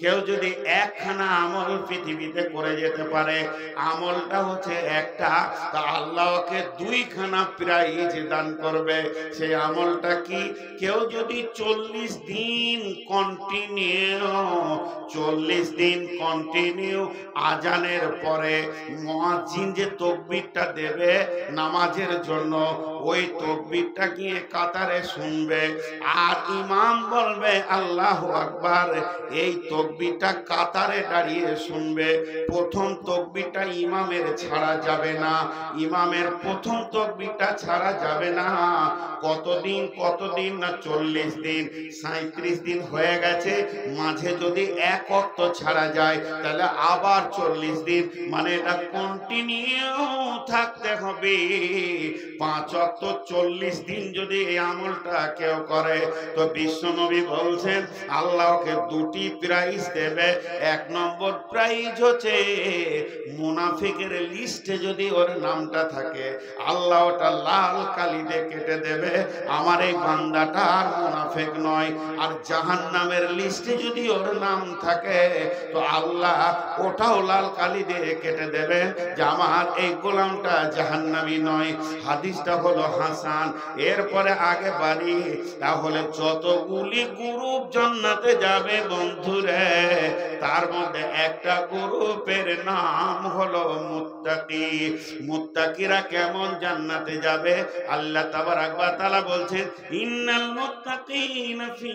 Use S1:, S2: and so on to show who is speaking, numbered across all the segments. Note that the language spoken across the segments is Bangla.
S1: কেউ যদি একখানা আমল পৃথিবীতে করে যেতে পারে, আমলটা হচ্ছে একটা, তা আল্লাহকে দুইখানা প্রাইজ দান করবে। সেই আমলটা কি? কেউ যদি 40 দিন কন্টিনিউ আজানের পরে মুয়াজ্জিন যে তাকবীরটা দেবে নামাজের জন্য, ওই তাকবীরটা গিয়ে কাতারে শুনবে, আর ইমাম বলবে আল্লাহু আকবার, এই তাকবীরটা কাতারে দাঁড়িয়ে শুনবে। প্রথম তাকবীরটা ইমামের ছাড়া যাবে না, ইমামের প্রথম তাকবীরটা ছাড়া যাবে না। কতদিন না 40 দিন, 37 দিন হয়ে গেছে, মাঝে যদি এক ওয়াক্ত ছাড়া যায় তাহলে আবার 40 দিন, মানে এটা কন্টিনিউ থাকতে হবে 5 ওয়াক্ত 40 দিন। যদি এই আমলটা কেউ করে তো বিশ্বনবী বলছেন আল্লাহকে দুটি প্রাইজ দেবে। 1 নম্বর প্রাইজ হচ্ছে মুনাফিকের লিস্টে যদি ওর নামটা থাকে, আল্লাহ ওটা লাল কালি দিয়ে কেটে দেবে, আমার এই বান্দাটা আর মুনাফিক নয়। আর জাহান্নামের লিস্টে যদি ওর নাম থাকে তো আল্লাহ ওটাও লাল কালি দিয়ে কেটে দেবে যে আমার এই গোলামটা জাহান্নামী নয়। হাদিসটা হলো হাসান। এরপরে আগে বাড়ি, তাহলে যতগুলি গ্রুপ জান্নাতে যাবে বন্ধুরে, তার মধ্যে একটা গ্রুপের নাম হলো মুত্তাকি। মুত্তাকিরা কেমন জান্নাতে যাবে? আল্লাহ তাবারাক ওয়া তাআলা বলছেন ইন্নাল মুত্তাকিনা ফি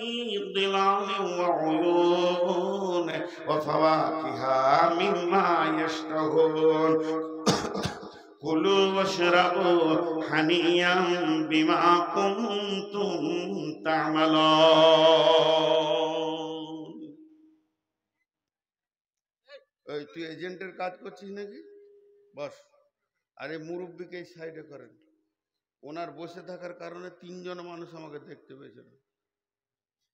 S1: যিলালিন ওয়া উয়ুন ওয়া ফাওয়াকিহা মিম্মা ইয়াশতাহুন কুলু ওয়াশরাবু হানিয়াম বিমা কুনতুম তা'মালুন। এই তুই এজেন্টের কাজ করছিস নাকি? বস। আরে মুরব্বিকে সাইডে করেন। ওনার বসে থাকার কারণে 3 জন মানুষ আমাকে দেখতে পেয়েছিল।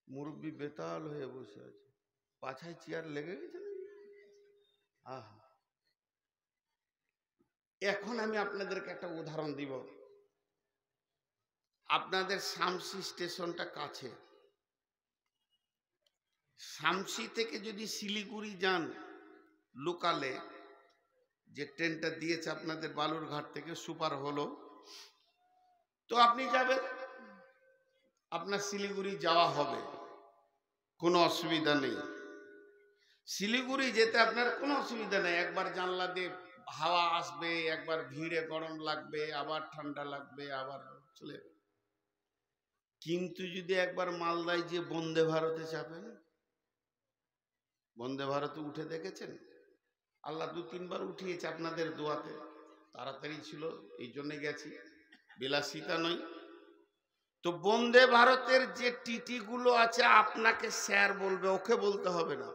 S1: মুরব্বি বেতাল হয়ে বসে আছে, পাছায় চেয়ার লেগে গেছে। আহা, এখন আমি আপনাদেরকে একটা উদাহরণ দিব। আপনাদের শামসি স্টেশনটা কাছে, শামসি থেকে যদি শিলিগুড়ি যান লোকালে, যে ট্রেনটা দিয়েছে আপনাদের বালুরঘাট থেকে সুপার হলো, তো আপনি যাবেন, আপনার শিলিগুড়ি যাওয়া হবে, কোনো অসুবিধা নেই। শিলিগুড়ি যেতে আপনার কোনো অসুবিধা নেই। একবার জানলা দিয়ে হাওয়া আসবে, একবার ভিড়ে গরম লাগবে, আবার ঠান্ডা লাগবে, আবার চলে। কিন্তু যদি একবার মালদায় যে বন্দে ভারতে চাপেন, বন্দে ভারতে উঠে দেখেছেন? আল্লাহ 2-3 বার উঠিয়েছে আপনাদের দোয়াতে, তাড়াতাড়ি ছিল এই জন্য গেছি, বিলাসিতা নয়। তো বন্দে ভারতের যে টিটি গুলো আছে আপনাকে স্যার বলবে, ওকে বলতে হবে না,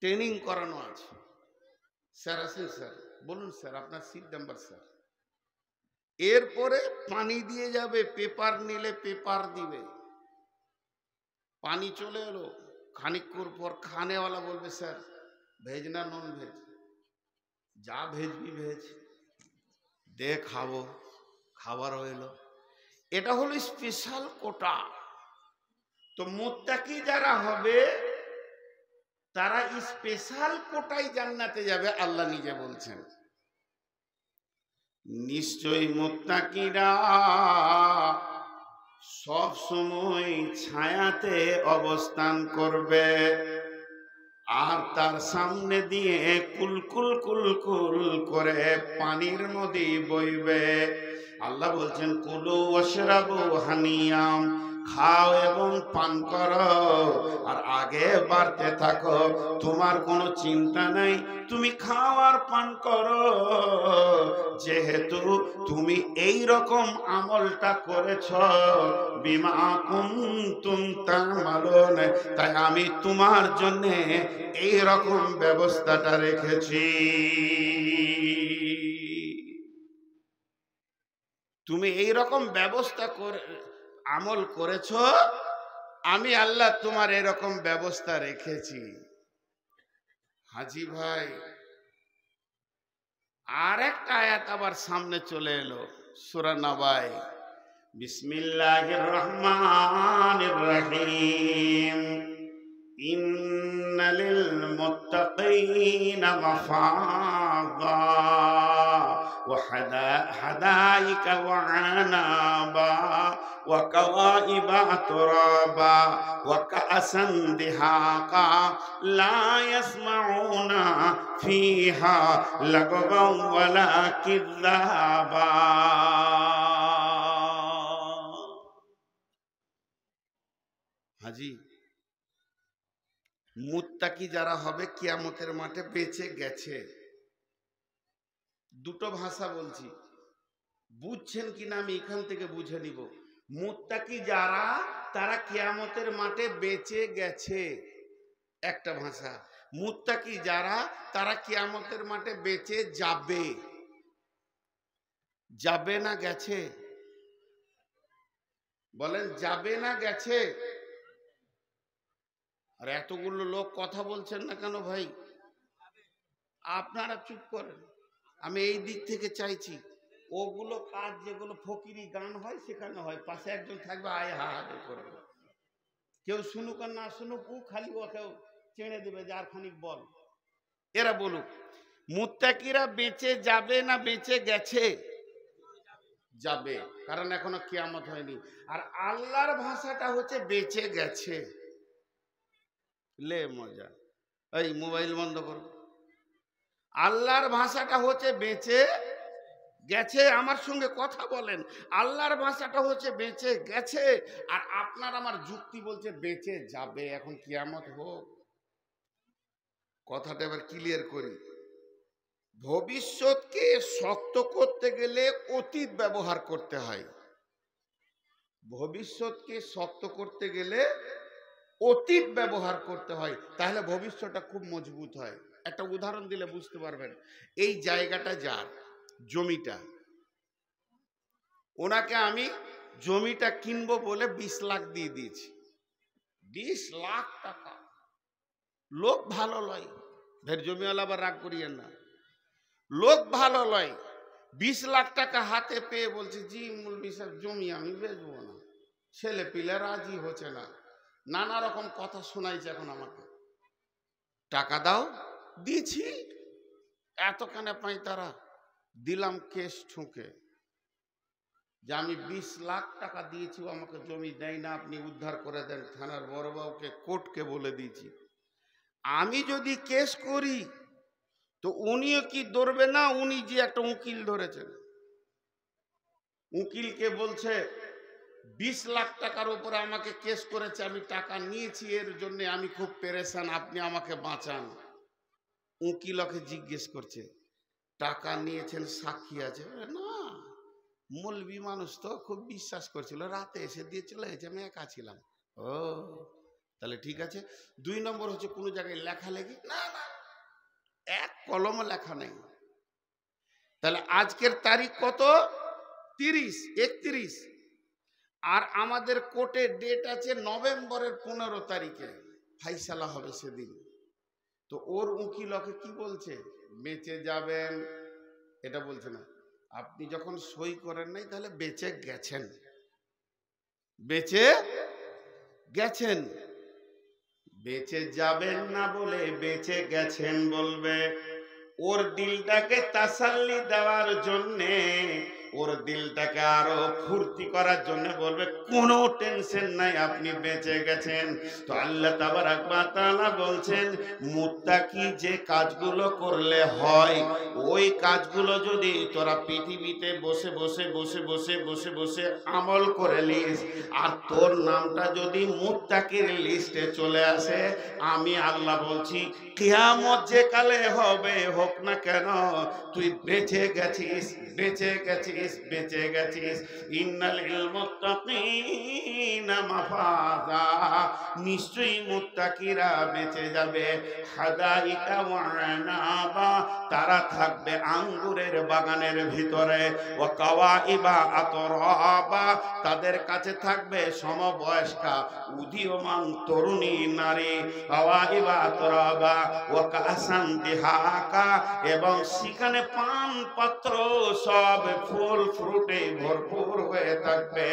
S1: ট্রেনিং করানো আছে। স্যার আছেন, স্যার বলুন, স্যার আপনার সিট নাম্বার স্যার। এরপরে পানি দিয়ে যাবে, পেপার নিলে পেপার দিবে, পানি চলে এলো, খানিকক্ষণ পর খানেওয়ালা বলবে স্যার ভেজ না নন ভেজ? যা ভেজবি ভেজ দে, খাবো। খাবার হইলো। এটা হলো স্পেশাল কোটা। তো মুত্তাকি যারা হবে তারা স্পেশাল কোটাই জান্নাতে যাবে। আল্লাহ নিজে বলছেন নিশ্চয়ই মুত্তাকিরা সব সময় ছায়াতে অবস্থান করবে, আর তার সামনে দিয়ে কুলকুল কুলকুল করে পানির নদী বইবে। আল্লাহ বলছেন কুলু ওয়াশরাবু হানিয়াম, খাও এবং পান করো, আর আগে বাড়তে থাকো, তোমার কোনো চিন্তা নাই, তুমি খাও আর পান করো। যেহেতু তুমি এই রকম আমলটা করেছ, বিমা কুনতুম তা'মালুন, তাই আমি তোমার জন্য এই রকম ব্যবস্থাটা রেখেছি। তুমি এই রকম ব্যবস্থা করে আমল করেছ, আমি আল্লাহ তোমার এরকম ব্যবস্থা রেখেছি। হাজি ভাই, আর একটা আয়াত আবার সামনে চলে এলো, সূরা নাবায়, বিসমিল্লাহির রহমানির রহিম, إن للمتقين مفازا وحدائق وعنابا وكواعب أترابا وكأسا دهاقا لا يسمعون فيها لغوا ولا كذابا হাজি মুত্তাকি যারা হবে কিয়ামতের মাঠে বেঁচে গেছে। দুটো ভাষা বলছি, বুঝছেন কিনা আমি এখান থেকে বুঝে নিব। মুত্তাকি যারা, তারা কিয়ামতের মাঠে বেঁচে গেছে একটা ভাষা। মুত্তাকি যারা, তারা কিয়ামতের মাঠে বেঁচে যাবে। যাবে না গেছে? বলেন যাবে না গেছে? আর এতগুলো লোক কথা বলছেন না কেন ভাই? আপনারা চুপ করেন। আমি এই দিক থেকে চাইছি, ওগুলো কাজ যেগুলো ফকিরি গান হয় সেখানে হয়, পাশে একজন থাকবে আয় হা হা করবে, কেউ শুনুক আর না শুনুক, ও খালি ওকেও চেড়ে দেবে যে আর খানিক বল। এরা বলুক, মুত্তাকিরা বেঁচে যাবে না বেঁচে গেছে? যাবে, কারণ এখনো কিয়ামত হয়নি। আর আল্লাহর ভাষাটা হচ্ছে বেঁচে গেছে। লে মজা, এই মোবাইল বন্ধ করো। আল্লাহর ভাষাটা হচ্ছে বেঁচে গেছে। আমার সঙ্গে কথা বলেন, আল্লাহর ভাষাটা হচ্ছে বেঁচে গেছে, আর আপনার আমার যুক্তি বলছে বেঁচে যাবে। এখন কিয়ামত হোক। কথাটা এবার ক্লিয়ার করি। ভবিষ্যৎকে শক্ত করতে গেলে অতীত ব্যবহার করতে হয়। ভবিষ্যৎকে শক্ত করতে গেলে অতীত ব্যবহার করতে হয়, তাহলে ভবিষ্যৎটা খুব মজবুত হয়। একটা উদাহরণ দিলে বুঝতে পারবেন। এই জায়গাটা যার, জমিটা, ওনাকে আমি জমিটা কিনবো বলে 20 লাখ দিয়ে দিয়েছি। 20 লাখ টাকা। লোক ভালো লয়, ফের জমিওয়ালা আবার রাগ করিয়েন না, লোক ভালো লয়। 20 লাখ টাকা হাতে পেয়ে বলছে, জি মৌলভী সাহেব জমি আমি বেচবো না। ছেলে পিলে রাজি হচ্ছে না, নানা রকম কথা শোনাইছে। এখন আমাকে টাকা দাও, দিছি। এতখানে পাই তারা, দিলাম কেস ঠুকে যে আমি 20 লাখ টাকা দিয়েছি, আমাকে জমি দেয় না, আপনি উদ্ধার করে দেন। থানার বড়বাবুকে, কোর্টকে বলে দিয়েছি। আমি যদি কেস করি তো উনিও কি ধরবে না? উনি যে একটা উকিল ধরেছেন, উকিলকে বলছে 20 লাখ টাকার উপরে আমাকে কেস করেছে, আমি টাকা নিয়েছি, এর জন্য আমি খুব পেরেশান, আপনি আমাকে বাঁচান। উকিলকে জিজ্ঞেস করছে, টাকা নিয়েছেন, সাক্ষী আছে? না, মৌলবি মানুষ তো, খুব বিশ্বাস করছিল, রাতে এসে দিয়ে চলে গেছে, আমি একা ছিলাম। ও তাহলে ঠিক আছে। 2 নম্বর হচ্ছে কোনো জায়গায় লেখালেখি? না না, এক কলমও লেখা নেই। তাহলে আজকের তারিখ কত? 30, 31। আর আমাদের কোর্টে ডেট আছে নভেম্বরের 15 তারিখে, ফাইসালা হবে সেদিন। তো ওর উকিল ওকে কি বলছে? বেঁচে যাবেন, এটা বলছে না। আপনি যখন সই করেন নাই, তাহলে বেঁচে গেছেন, বেঁচে গেছেন। বেঁচে যাবেন না বলে বেঁচে গেছেন বলবে। ওর দিলটাকে তাসাল্লি দেওয়ার জন্যে, ওর দিলটাকে আরো ফুর্তি করার জন্য বলবে কোনো টেনশন নাই, আপনি বেঁচে গেছেন। তো আল্লাহ তাবারাক ওয়া তাআলা বলছেন, মুত্তাকি যে কাজগুলো করলে হয়, ওই কাজগুলো যদি তোরা পৃথিবীতে বসে বসে বসে বসে বসে বসে আমল করে নিস, আর তোর নামটা যদি মুত্তাকির লিস্টে চলে আসে, আমি আল্লাহ বলছি কিয়ামত যে কালে হবে হোক না কেন, তুই বেঁচে গেছিস, বেঁচে গেছিস, বেঁচে গেছিস। ইন্নাল মুত্তাকিনা মাফাজা, নিশ্চয়ই মুত্তাকিরা বেঁচে যাবে। হাদাইকা ওয়া আনাবা, তারা থাকবে আঙ্গুরের বাগানের ভিতরে। ওয়া কাওয়াইবা আতরাবা, তাদের কাছে থাকবে সমবয়স্কা উদীয়মান তরুণী নারী। কাওয়াইবা আতরাবা ওয়া কাসান দিহাকা, এবং সেখানে পান পাত্র সব ফুল ফুল ফ্রুটে ভরপুর হয়ে থাকবে।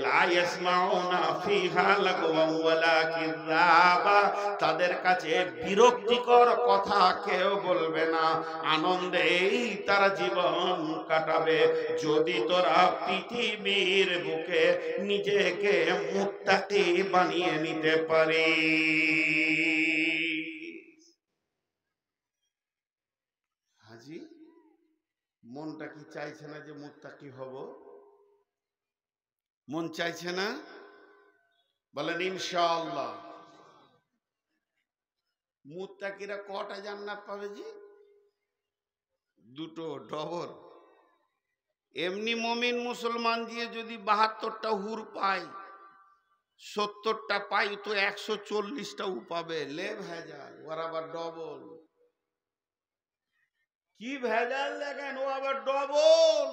S1: লা ইয়াসমাউনা ফিহা লাগওয়ান ওয়ালা কিযাবা, তাদের কাছে বিরক্তিকর কথা কেউ বলবে না, আনন্দেই তারা জীবন কাটাবে। যদি তোরা পৃথিবীর বুকে নিজেকে মুত্তাকি বানিয়ে নিতে পারিস। হাজি, মনটা কি চাইছে না যে মুত্তাকি হব? মন চাইছে না? বলেন ইনশাআল্লাহ। মুত্তাকিরা কটা জান্নাত পাবে জি? দুটো, ডবল। এমনি মুমিন মুসলমান দিয়ে যদি 72টা হুর পায়, 70টা পাই, তো 140টাও পাবে। লে ভেজাল, ওর আবার ডবল। কি ভেজাল দেখেন, ও আবার ডবল।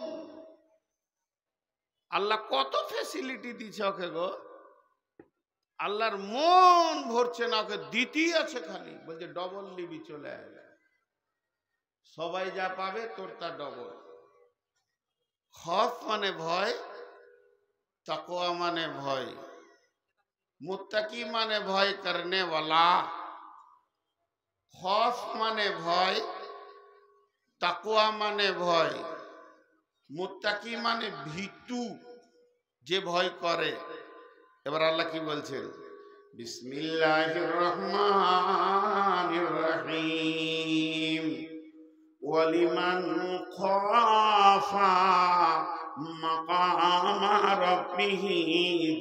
S1: আল্লাহ কত ফ্যাসিলিটি দিচ্ছে ওকে গো। আল্লাহর মন ভরছে না, ওকে দিতেই আছে খালি। বলছে ডবল লিবি, চলে আয়। সবাই যা পাবে তোর তা ডবল। খফ মানে ভয়, তাকওয়া মানে ভয়, মুত্তাকি মানে ভয় করনে ওয়ালা। খফ মানে ভয়, তাকওয়া মানে ভয়, মুত্তাকি মানে ভীতু, যে ভয় করে। এবার আল্লাহ কি বলছেন? বিসমিল্লাহির রহমানির রহিম। ওয়ালিমান খাফা মাকামা রাব্বিহি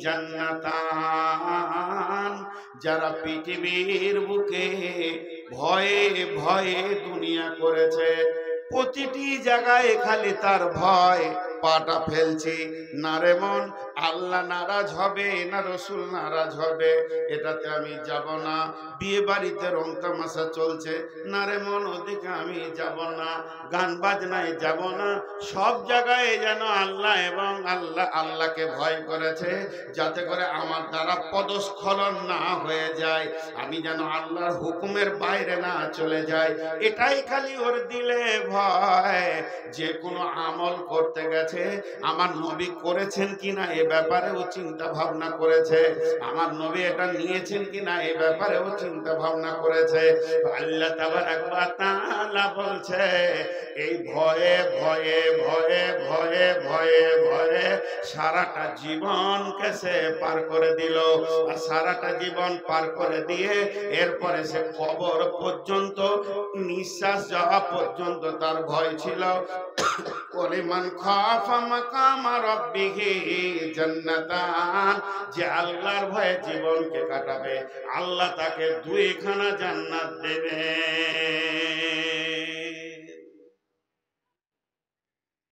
S1: জান্নাতান, যারা পৃথিবীর বুকে ভয়ে ভয়ে দুনিয়া করেছে, প্রতিটি জায়গায় খালি তার ভয়, পাটা ফেলছি না রে মন, আল্লাহ নারাজ হবে না রসুল নারাজ হবে, এটাতে আমি যাব না। বিয়ে বাড়িতে রং তামাশা চলছে, না রে মন ওদিকে আমি যাব না। গান বাজনায় যাব না। সব জায়গায় যেন আল্লাহ এবং আল্লাহকে ভয় করেছে, যাতে করে আমার দ্বারা পদস্খলন না হয়ে যায়, আমি যেন আল্লাহর হুকুমের বাইরে না চলে যাই। এটাই খালি ওর দিলে ভয়। যে কোনো আমল করতে গেছে, আমার নবী করেছেন কিনা এ ব্যাপারে ও চিন্তা ভাবনা করেছে, আমার নবী এটা নিয়েছেন কিনা এ ব্যাপারে ও চিন্তা ভাবনা করেছে। আল্লাহ তাবারাক ওয়া তাআলা বলছে, এই ভয়ে ভয়ে ভয়ে ভয়ে ভয়ে ভয়ে সারাটা জীবনকে সে পার করে দিল। আর সারাটা জীবন পার করে দিয়ে এরপরে সে কবর পর্যন্ত, নিঃশ্বাস যাওয়া পর্যন্ত তার ভয় ছিল। ওয়ালিমান খাফা মাকামা রাব্বিহি জান্নাতান, যে আল্লাহর ভয়ে জীবনকে কাটাবে, আল্লাহ তাকে 2খানা জান্নাত দেবে।